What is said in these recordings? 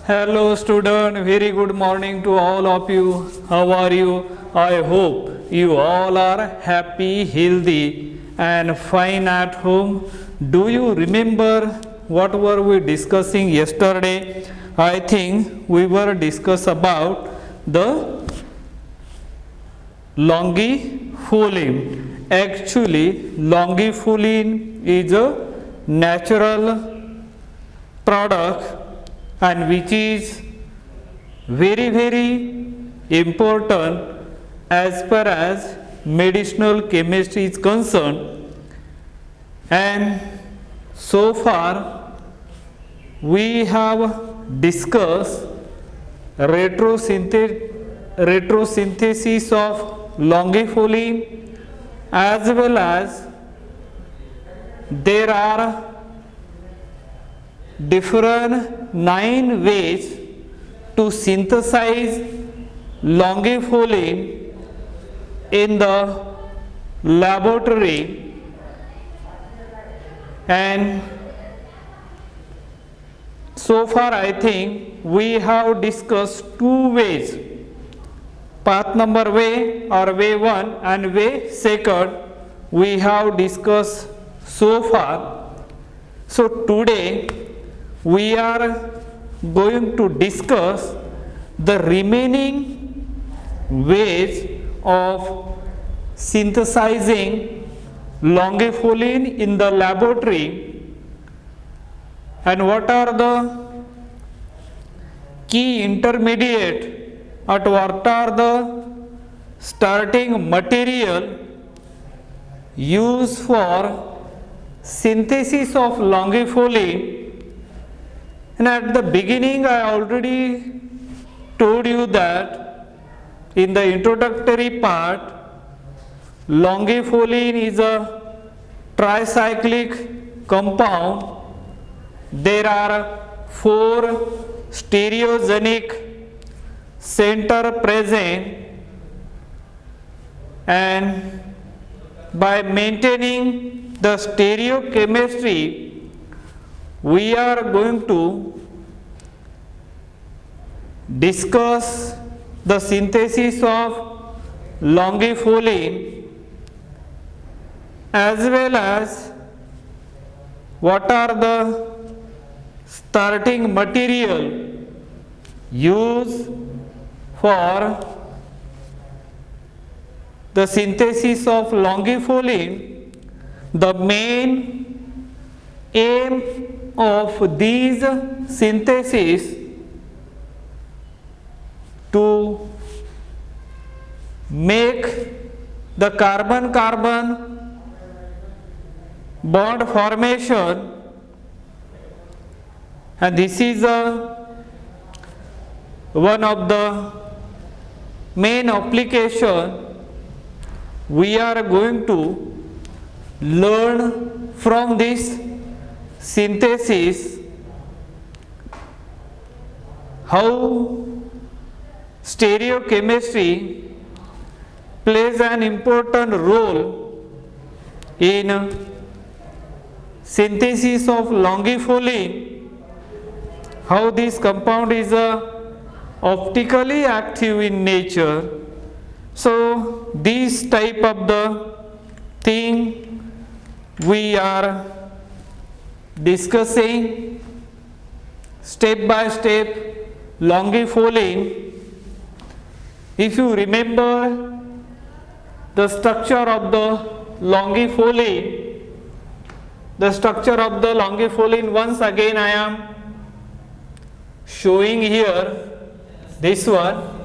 Hello student, very good morning to all of you. How are you? I hope you all are happy, healthy and fine at home. Do you remember what were we discussing yesterday? I think we were discuss about the longifloem. Actually, longifloem is a natural product and which is very important as far as medicinal chemistry is concerned. And so far we have discussed retrosynthesis of longifloem, as well as there are different 9 ways to synthesize longifloem in the laboratory, and so far I think we have discussed 2 ways, path number way or way 1 and way 2 we have discussed so far. So today we are going to discuss the remaining ways of synthesizing longifloem in the laboratory, and what are the key intermediate or what are the starting material used for synthesis of longifloem. And at the beginning I already told you that in the introductory part, longifloem is a tricyclic compound. There are 4 stereogenic center present, and by maintaining the stereochemistry we are going to discuss the synthesis of longifloem, as well as what are the starting material used for the synthesis of longifloem. The main aim of these synthesis to make the carbon-carbon bond formation, and this is one of the main application we are going to learn from this synthesis, how stereochemistry plays an important role in synthesis of longifloem, how this compound is optically active in nature. So this type of the thing we are discussing step by step longifloem. If you remember the structure of the longifloem, once again I am showing here this one.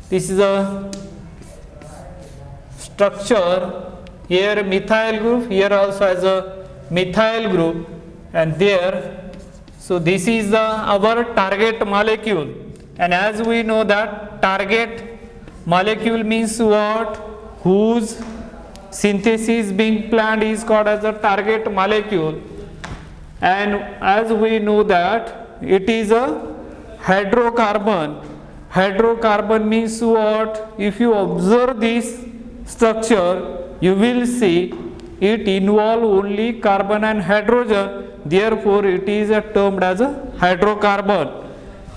This is a structure, here methyl group, here also has a methyl group, and there. So this is our target molecule, and as we know that target molecule means what, whose synthesis being planned is called as a target molecule, and as we know that it is a hydrocarbon. Hydrocarbon means what, if you observe this structure you will see it involve only carbon and hydrogen, therefore it is termed as a hydrocarbon.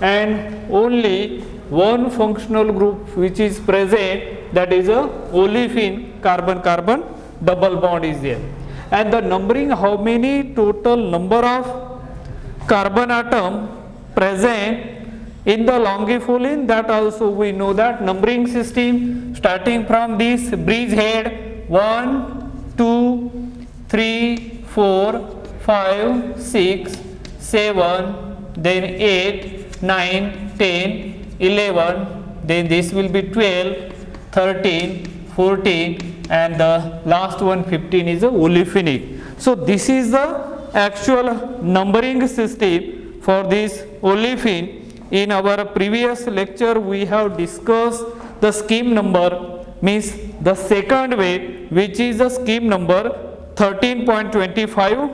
and only one functional group which is present, that is a olefin carbon-carbon double bond is there. And the numbering, how many total number of carbon atom present in the longifulin, that also we know that numbering system starting from this bridge head 1, 2, 3, 4, 5, 6, 7, then 8, 9, 10, 11, then this will be 12, 13, 14, and the last one 15 is a olefinic. So this is the actual numbering system for this olefin. In our previous lecture we have discussed the scheme number, means the second way, which is the scheme number 13.25.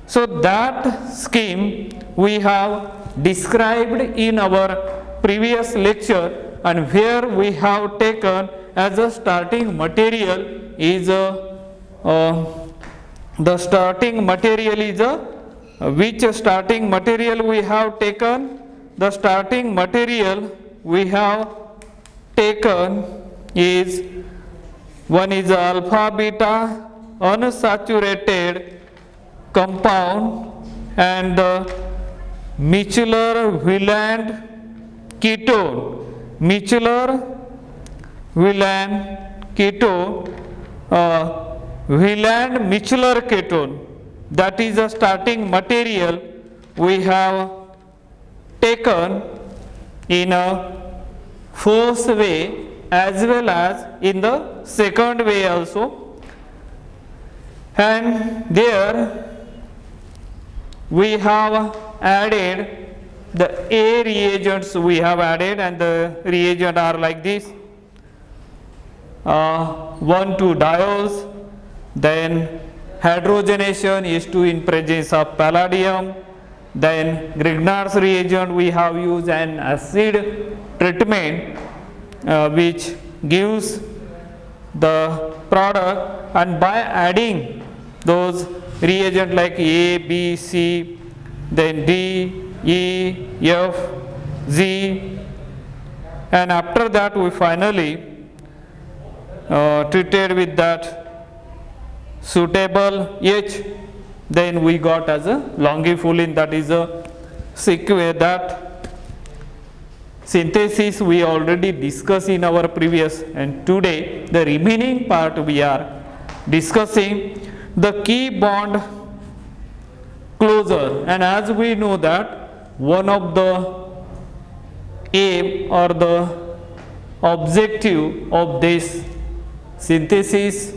so that scheme we have described in our previous lecture, and where we have taken as a starting material is the starting material is which starting material we have taken? The starting material we have taken is, one is alpha beta unsaturated compound and the Micheler-Wieland ketone. Micheler-Wieland ketone, Wieland-Micheler ketone, that is the starting material we have taken in a first way as well as in the second way also, and there we have added the A reagents we have added, and the reagent are like this: 1,2-diols, then hydrogenation H2 in presence of palladium, then Grignard's reagent we have used an acid treatment which gives the product, and by adding those reagent like A, B, C, then D, E, F, Z, and after that we finally treated with that suitable H, then we got as a longifulin, that is a sequence. That synthesis we already discussed in our previous, and today the remaining part we are discussing the key bond closure. And as we know that one of the aim or the objective of this synthesis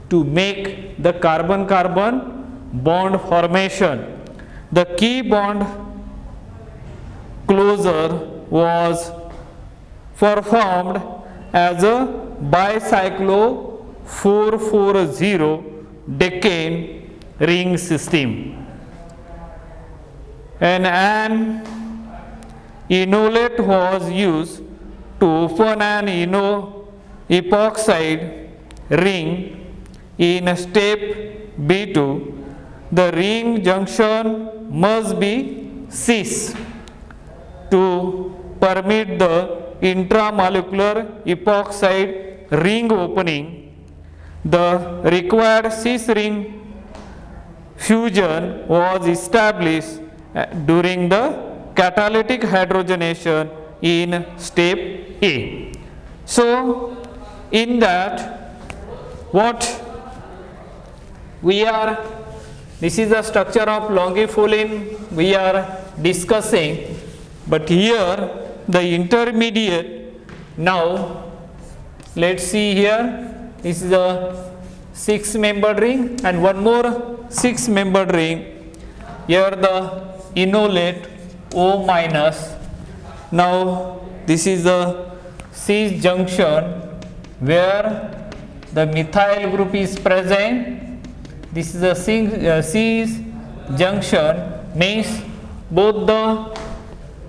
to make the carbon-carbon bond formation, the key bond closure was performed as a bicyclo 440 decane ring system, and an enolate was used to open an epoxide ring. In step B2, the ring junction must be cis to permit the intramolecular epoxide ring opening. The required cis ring fusion was established during the catalytic hydrogenation in step A. So in that, what we are, this is the structure of longifulin we are discussing, but here the intermediate. Now let's see here, this is a 6-membered ring and one more 6-membered ring. Here the enolate O minus. Now this is the cis junction where the methyl group is present. This is a cis junction, means both the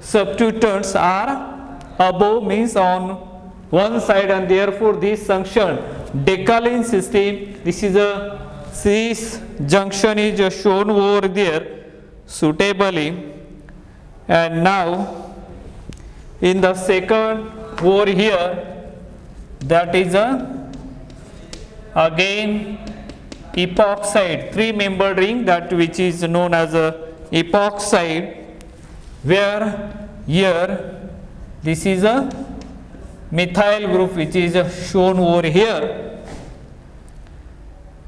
substituents are above, means on one side, and therefore this junction decalin system. This is a cis junction is shown over there suitably, and now in the second over here, that is again epoxide, 3-membered ring, that which is known as a epoxide, where here this is a methyl group which is shown over here,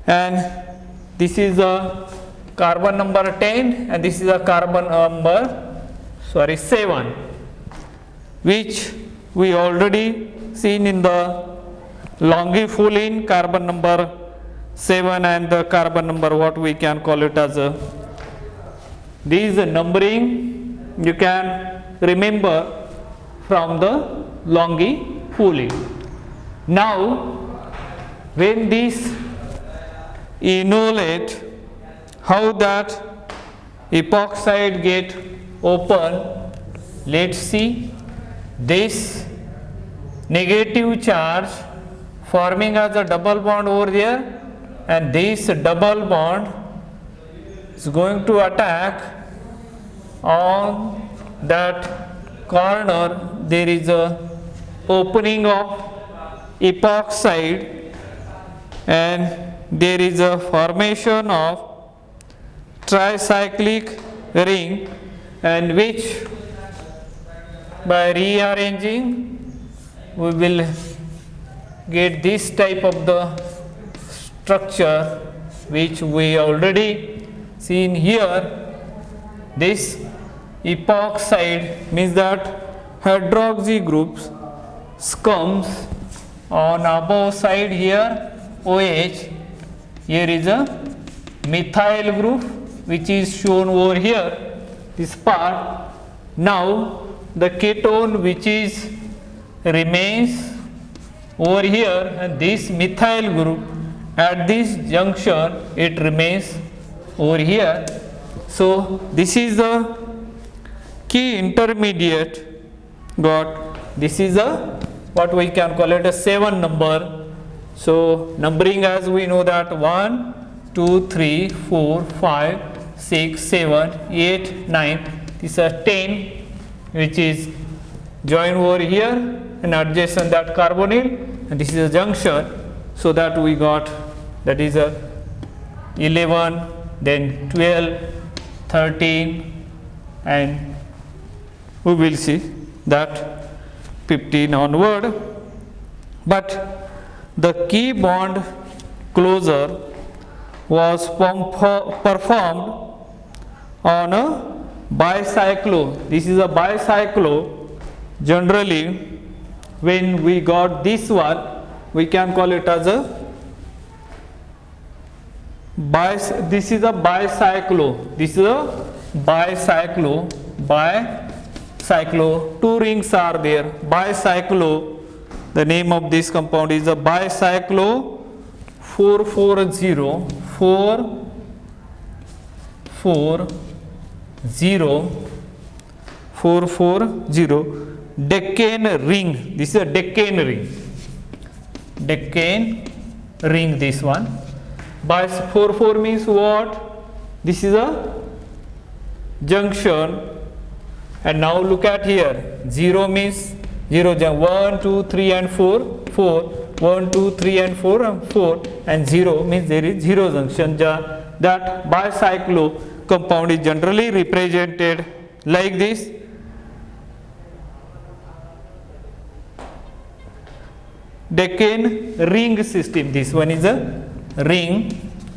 and this is a carbon number 10 and this is a carbon number 7, which we already seen in the longifulin carbon number 7 and the carbon number, what we can call it as a, these numbering you can remember from the longifulin. Now when this enolate, how that epoxide get open, let's see. This negative charge forming as a double bond over there, and this double bond is going to attack on that corner. There is a opening of epoxide and there is a formation of tricyclic ring, and which by rearranging we will get this type of the structure which we already seen here. This epoxide means that hydroxy groups comes on above side here OH. Here is a methyl group which is shown over here, this part. Now the ketone which is remains over here, and this methyl group at this junction it remains over here. So this is the key intermediate got, this is a what we can call it a 7 number. So numbering as we know that 1, 2, 3, 4, 5, 6, 7, 8, 9, this is 10 which is joined over here and adjacent that carbonyl, and this is a junction. So that we got, that is a 11, then 12, 13, and we will see that 15 onward. But the key bond closure was performed on a bicyclo. This is a bicyclo. Generally when we got this one, we can call it as a this is a bicyclo. This is a bicyclo. Bicyclo. 2 rings are there. Bicyclo. The name of this compound is a bicyclo 440 Deccan ring. This is a Deccan ring. Deccan ring, this one. By 4 means what? This is a junction. And now look at here. 0 means 0, 1, 2, 3 and 4, 1, 2, 3 and 4 and 4, and 0 means there is 0 junction. That bicyclo compound is generally represented like this. Deccan ring system. This one is a ring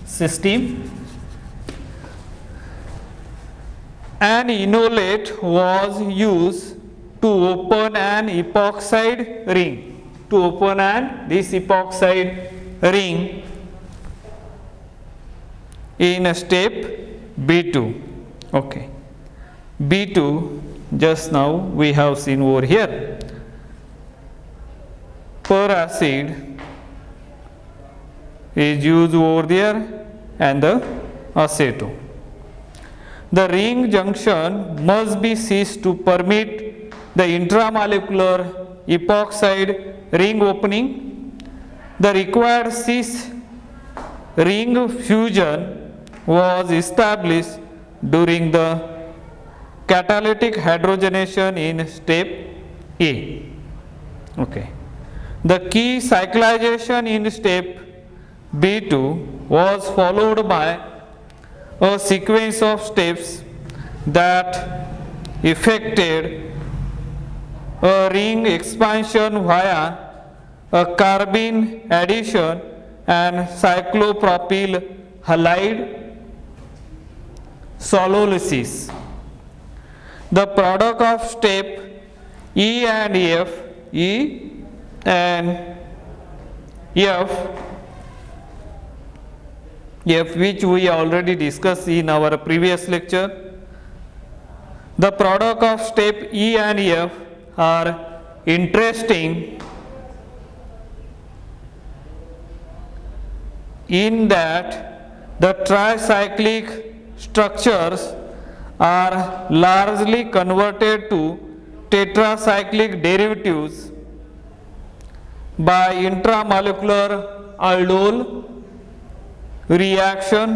system. An enolate was used to open an epoxide ring. To open this epoxide ring in step B2. Okay. B2 just now we have seen over here. Peracid is used over there and the aceto. The ring junction must be ceased to permit the intramolecular epoxide ring opening. The required cis ring fusion was established during the catalytic hydrogenation in step A. Okay. The key cyclization in step B2 was followed by a sequence of steps that effected a ring expansion via a carbene addition and cyclopropyl halide sololysis. The product of step E and F, E and F, which we already discussed in our previous lecture. The product of step E and F are interesting in that the tricyclic structures are largely converted to tetracyclic derivatives by intramolecular aldol reaction.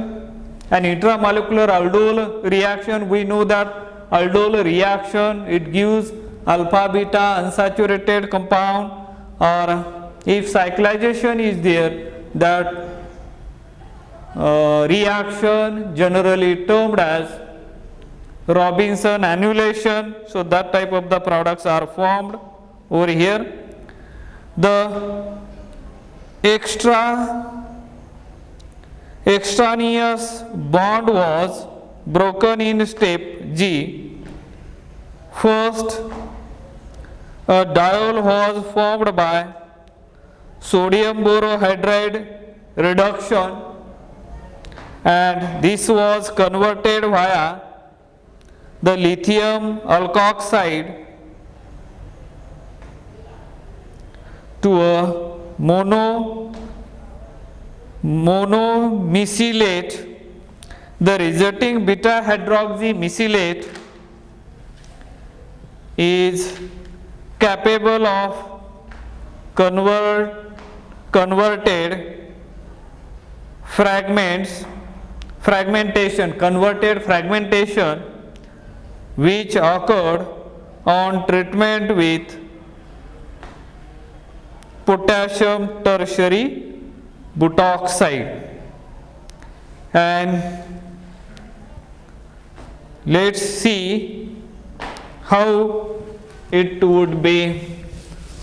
And intramolecular aldol reaction, we know that aldol reaction, it gives alpha beta unsaturated compound, or if cyclization is there, that reaction generally termed as Robinson annulation. So that type of the products are formed over here. The extraneous bond was broken in step G. First, a diol was formed by sodium borohydride reduction, and this was converted via the lithium alkoxide to a monomesylate. The resulting beta hydroxy mesylate is capable of converted fragmentation which occurred on treatment with potassium tertiary butoxide. And let's see how it would be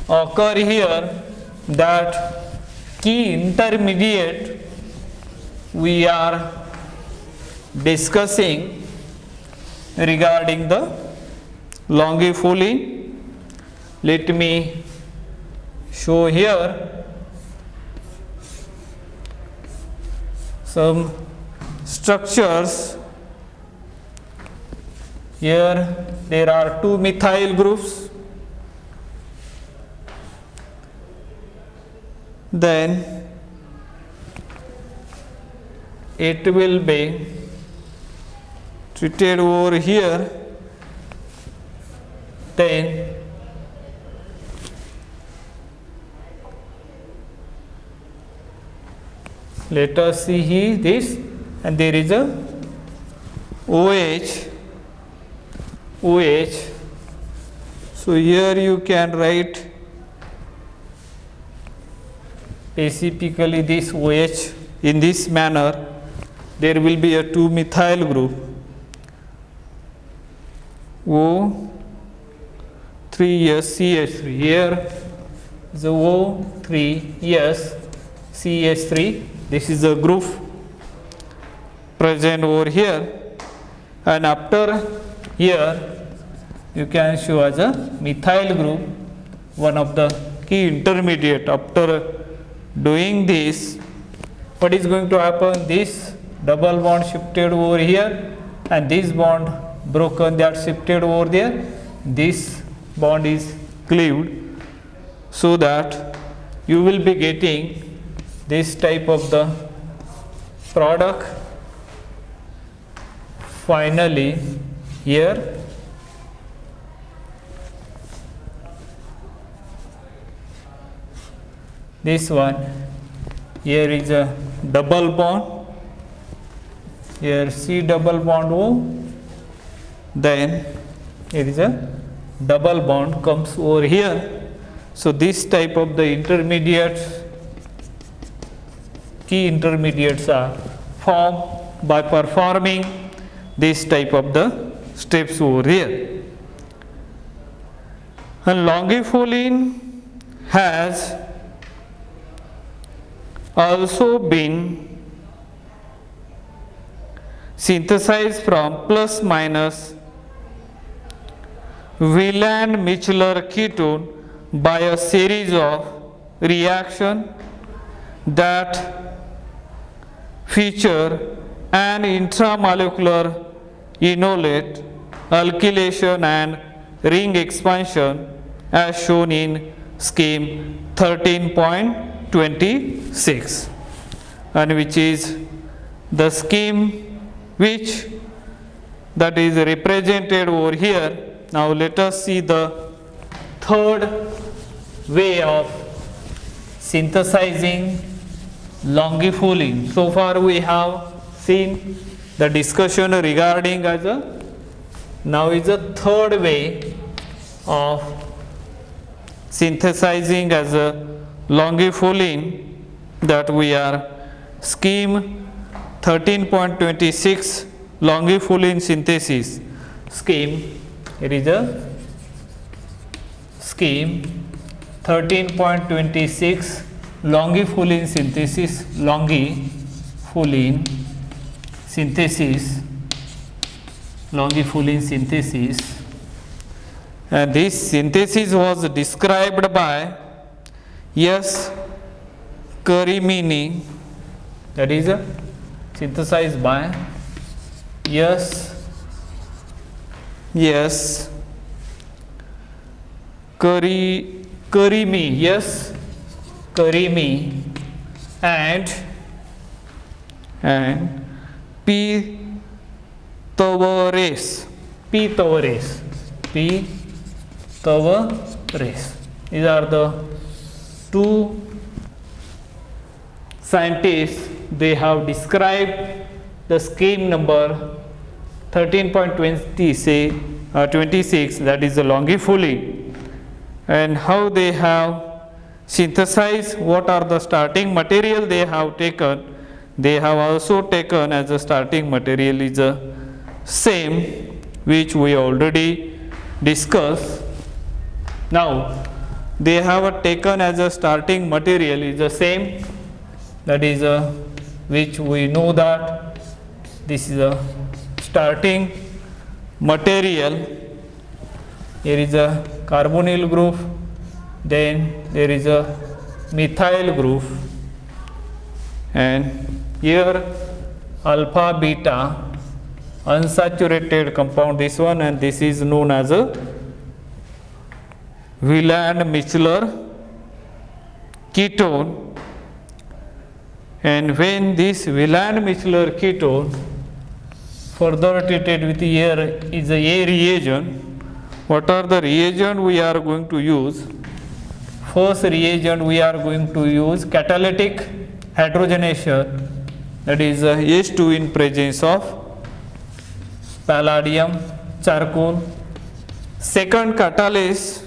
occur here, that key intermediate we are discussing regarding the longifulin. Let me show here some structures. Here there are two methyl groups, then it will be treated over here, then let us see here this, and there is a OH. So here you can write specifically this OH in this manner. There will be a 2-methyl group, O3SCH3. Here is the O3SCH3. This is the group present over here, and after here you can show as a methyl group, one of the key intermediate. After doing this, what is going to happen? This double bond shifted over here, and this bond broken, that shifted over there. This bond is cleaved, so that you will be getting this type of the product. Finally, here this one, here is a double bond, here C double bond O, then here is a double bond comes over here. So this type of the intermediates, key intermediates are formed by performing this type of the steps over here. And longifulin has also been synthesized from plus minus Wieland-Michler ketone by a series of reactions that feature an intramolecular enolate, alkylation and ring expansion as shown in scheme 13.26, and which is the scheme which that is represented over here. Now let us see the third way of synthesizing longifulin. So far we have seen the discussion regarding as a, now is a third way of synthesizing as a longifulin, that we are scheme 13.26 longifulin synthesis scheme. It is a scheme 13.26 longifulin synthesis, longifulin synthesis, and this synthesis was described by S. Karimini, that is synthesized by S. Karimi and P. Tavares. These are the two scientists. They have described the scheme number 13.26, that is the longifulin, and how they have synthesized, what are the starting material they have taken. They have also taken as a starting material is the same which we already discussed. Now they have taken as a starting material is the same, that is which we know that this is a starting material. Here is a carbonyl group, then there is a methyl group, and here alpha beta unsaturated compound, this one, and this is known as a Wieland-Michler ketone. And when this Wieland-Michler ketone further treated with air is a reagent, what are the reagent we are going to use? First reagent we are going to use catalytic hydrogenation, that is H2 in presence of palladium charcoal. Second catalyst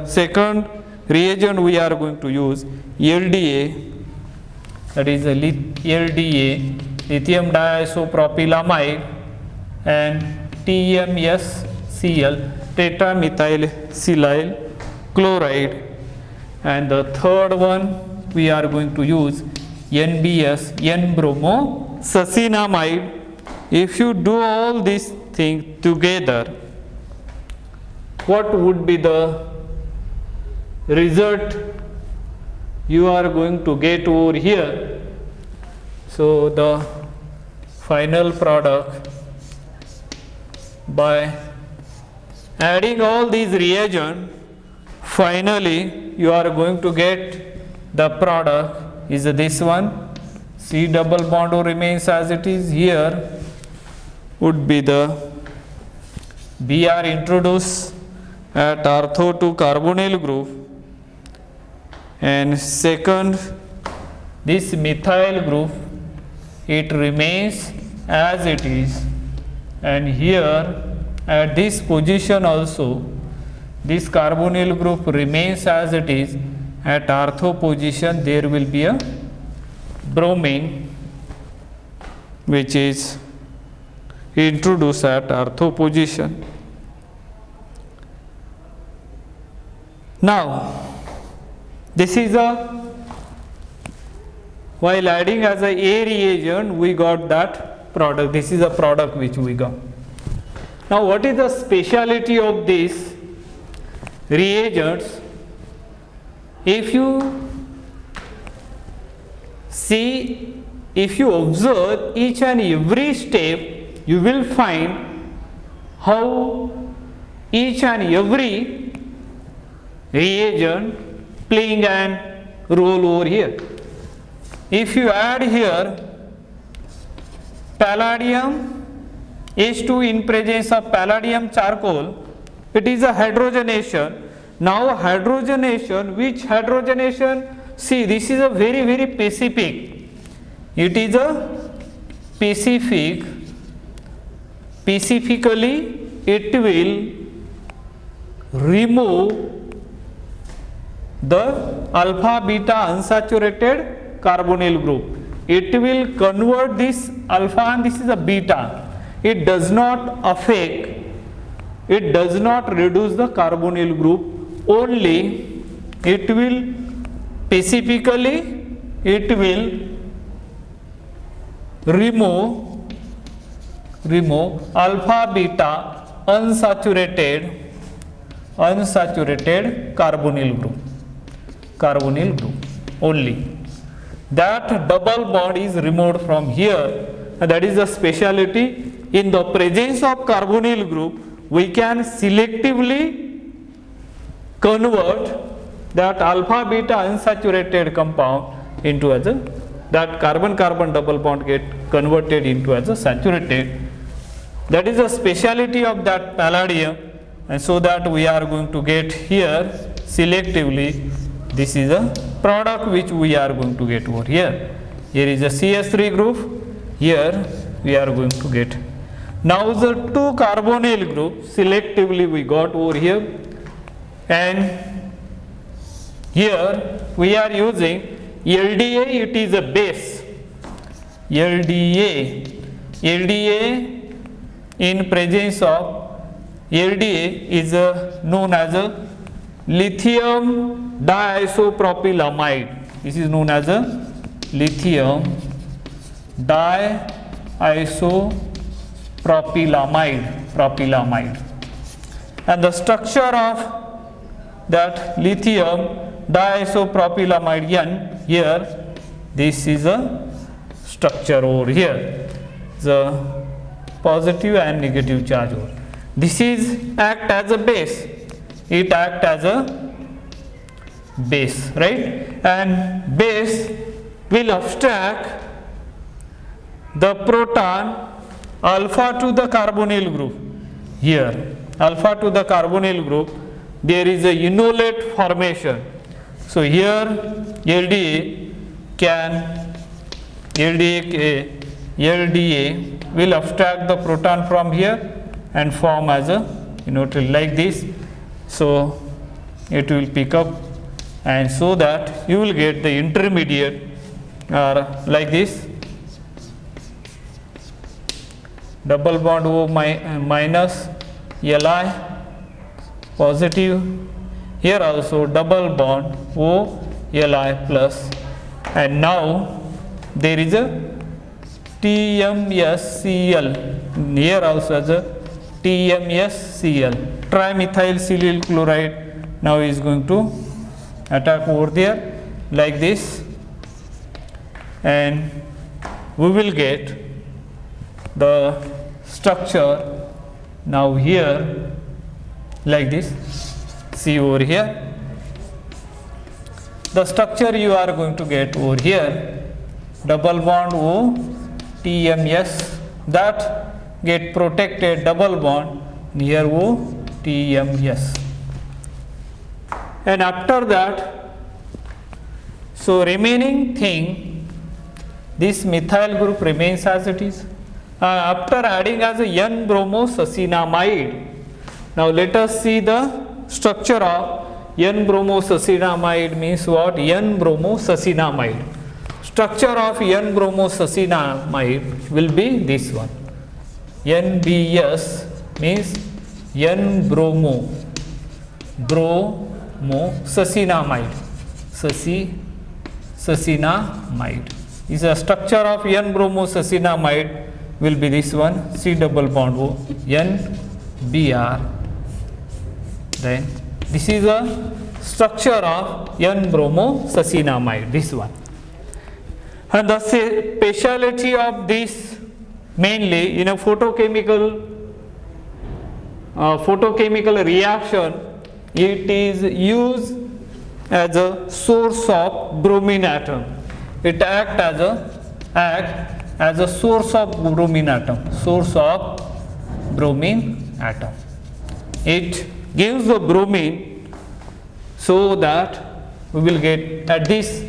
second reagent we are going to use LDA, that is LDA, lithium diisopropylamide, and TMSCl, tetramethylsilyl chloride. And the third one we are going to use NBS, N-bromosuccinamide. If you do all these things together, what would be the result you are going to get over here? So the final product, by adding all these reagents, finally you are going to get the product is this one. C double bond remains as it is. Here would be the Br introduced at ortho to carbonyl group, and second this methyl group, it remains as it is, and here at this position also this carbonyl group remains as it is. At ortho position there will be a bromine which is introduced at ortho position. Now this is a, while adding as a reagent we got that product. This is a product which we got. Now what is the speciality of these reagents? If you see, if you observe each and every step, you will find how each and every reagent playing an role over here. If you add here palladium H2 in presence of palladium charcoal, it is a hydrogenation. Now hydrogenation, which hydrogenation? See, this is a very specific. It is a specific. Specifically, it will remove the alpha beta unsaturated carbonyl group. It will convert this alpha and this is a beta. It does not affect, it does not reduce the carbonyl group, only it will specifically it will remove alpha beta unsaturated carbonyl group only. That double bond is removed from here, and that is the speciality. In the presence of carbonyl group, we can selectively convert that alpha beta unsaturated compound into as a, that carbon carbon double bond get converted into as a saturated. That is the speciality of that palladium, and so that we are going to get here selectively. This is a product which we are going to get over here. Here is a CS3 group, here we are going to get. Now the two carbonyl group selectively we got over here, and here we are using LDA, it is a base. LDA in presence of LDA is known as a lithium diisopropylamide. This is known as a lithium diisopropylamide. And the structure of that lithium diisopropylamide N, here this is a structure over here, the positive and negative charge over. This is act as a base, it act as a base, right? And base will abstract the proton alpha to the carbonyl group. Here alpha to the carbonyl group, there is a enolate formation. So here LDA will abstract the proton from here and form as a enolate like this. So it will pick up, and so that you will get the intermediate like this, double bond O minus Li positive, here also double bond O Li plus, and now there is a TMSCl, here also as a TMSCl, trimethylsilyl chloride now is going to attack over there like this, and we will get the structure now here like this. See over here, the structure you are going to get over here, double bond O TMS, that get protected double bond near O TMS. And after that, so remaining thing, this methyl group remains as it is. after adding as a N-bromosuccinamide. Now let us see the structure of N-bromosuccinamide means what? N-bromosuccinamide. Structure of N-bromosuccinamide will be this one. NBS means N-bromosuccinamide. Succinamide. Is a structure of N-bromosuccinamide will be this one, C double bond O, NBr. Then this is a structure of N-bromosuccinamide, this one. And the speciality of this mainly in a photochemical reaction, it is used as a source of bromine atom. It acts as a source of bromine atom. It gives the bromine so that we will get at this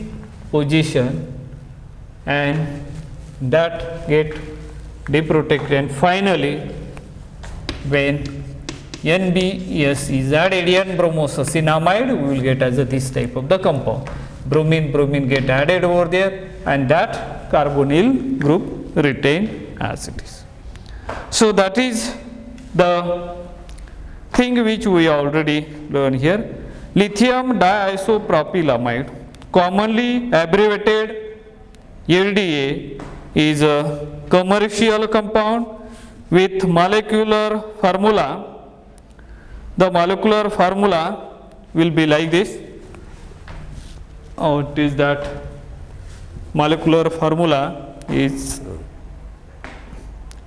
position and that get deprotected, and finally when NBS is added, N-bromosuccinamide, we will get as a this type of the compound. Bromine get added over there and that carbonyl group retain as it is. So that is the thing which we already learned here. Lithium diisopropylamide, commonly abbreviated LDA, is a commercial compound with molecular formula. The molecular formula will be like this. It is that molecular formula is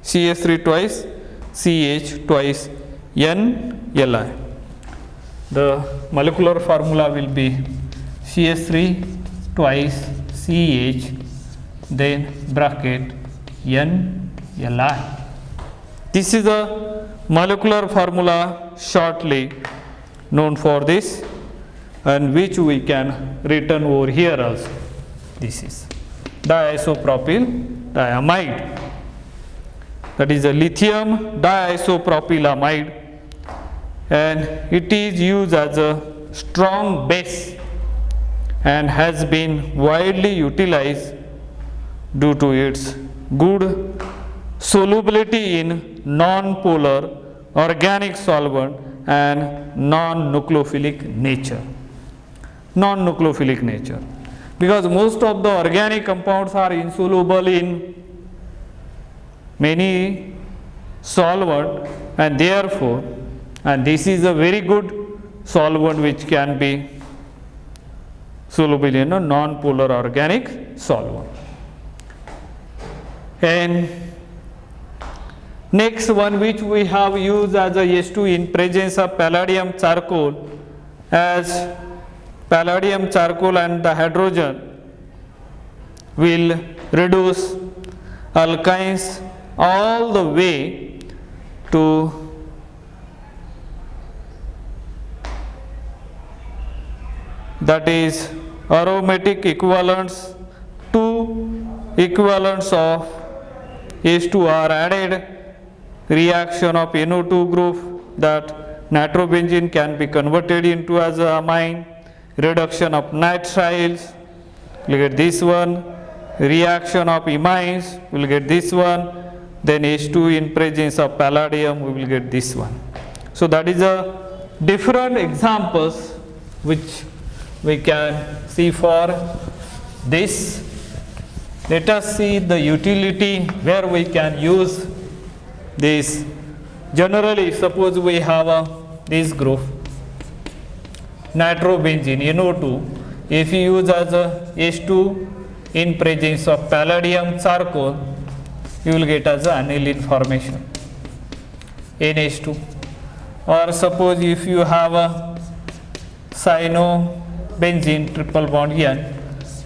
CH3 twice CH twice NLi. The molecular formula will be CH3 twice CH, then bracket NLi. This is the molecular formula shortly known for this, and which we can written over here also. This is diisopropyl diamide. That is a lithium diisopropylamide, and it is used as a strong base and has been widely utilized due to its good solubility in non-polar organic solvent and non-nucleophilic nature. Because most of the organic compounds are insoluble in many solvent, and therefore, and this is a very good solvent which can be soluble in a non-polar organic solvent. And next one which we have used as a H2 in presence of palladium charcoal, as palladium charcoal and the hydrogen will reduce alkynes all the way to that is aromatic equivalents. Two equivalents of H2 are added, reaction of NO2 group, that nitrobenzene can be converted into as a amine, reduction of nitriles, we will get this one, reaction of imines, we will get this one, then H2 in presence of palladium, we will get this one. So that is a different examples which we can see for this. Let us see the utility where we can use this. Generally, suppose we have this group, nitrobenzene, NO2, if you use as a H2 in presence of palladium charcoal, you will get as an aniline formation, NH2. Or suppose if you have a cyanobenzene triple bond N,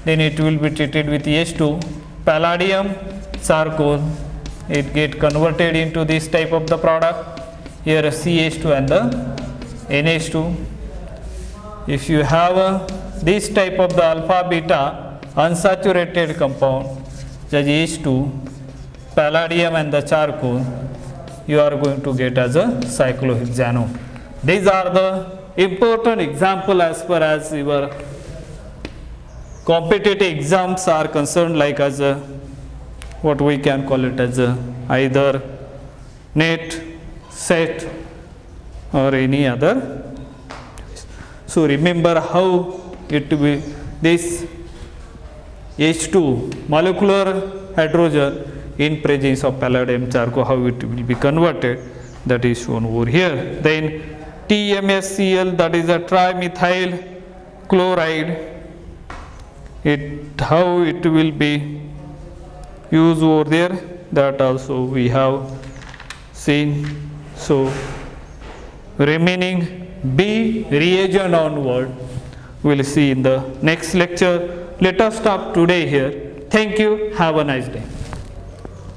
then it will be treated with H2, palladium charcoal, it get converted into this type of the product, here CH2 and the NH2. If you have this type of the alpha beta unsaturated compound, such as H2, palladium and the charcoal, you are going to get as a cyclohexanone. These are the important example as far as your competitive exams are concerned, like as a, what we can call it as a either NET, SET or any other. So remember how it will, this H2 molecular hydrogen in presence of palladium charcoal, how it will be converted, that is shown over here. Then TMSCl, that is a trimethyl chloride, it how it will be used over there, that also we have seen. So remaining B reagent onward we will see in the next lecture. Let us stop today here. Thank you. Have a nice day.